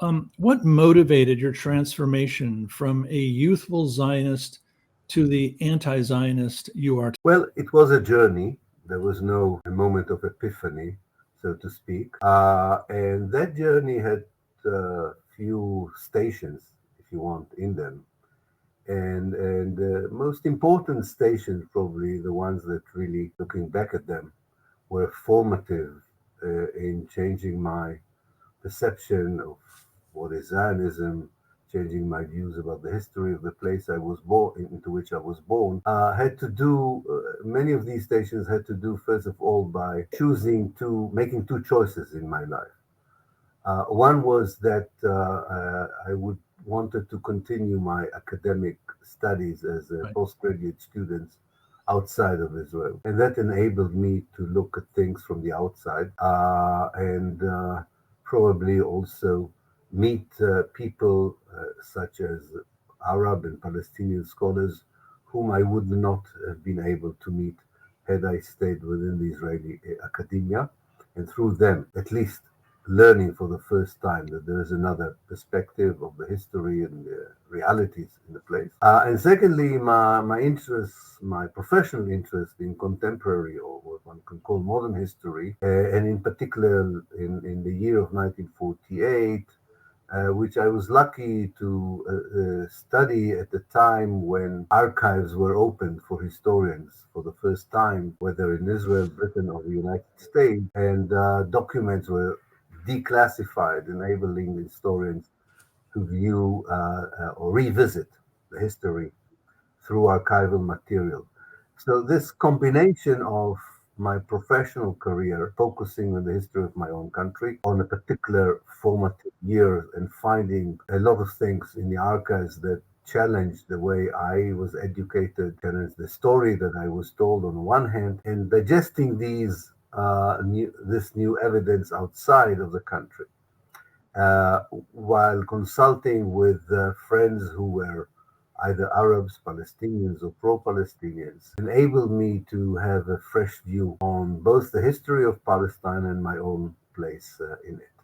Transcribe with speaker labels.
Speaker 1: What motivated your transformation from a youthful Zionist to the anti-Zionist you are?
Speaker 2: Well, it was a journey. There was no moment of epiphany, so to speak. And that journey had few stations, if you want, in them. And the most important stations, probably the ones that really, looking back at them, were formative in changing my perception of what is Zionism, changing my views about the history of the place I was born into which I was born, had to do. Many of these stations had to do, first of all, by making two choices in my life. One was that I would wanted to continue my academic studies as a
Speaker 1: Right.
Speaker 2: postgraduate student outside of Israel, and that enabled me to look at things from the outside and probably also meet people such as Arab and Palestinian scholars whom I would not have been able to meet had I stayed within the Israeli academia, and through them, at least learning for the first time that there is another perspective of the history and the realities in the place. And secondly, my interest, my professional interest in contemporary or what one can call modern history, and in particular in the year of 1948, which I was lucky to study at the time when archives were opened for historians for the first time, whether in Israel, Britain, or the United States, and documents were declassified, enabling historians to view or revisit the history through archival material. So, this combination of my professional career, focusing on the history of my own country, on a particular formative year, and finding a lot of things in the archives that challenged the way I was educated, challenged the story that I was told on one hand, and digesting this new evidence outside of the country, uh, while consulting with friends who were either Arabs, Palestinians, or pro-Palestinians, enabled me to have a fresh view on both the history of Palestine and my own place in it.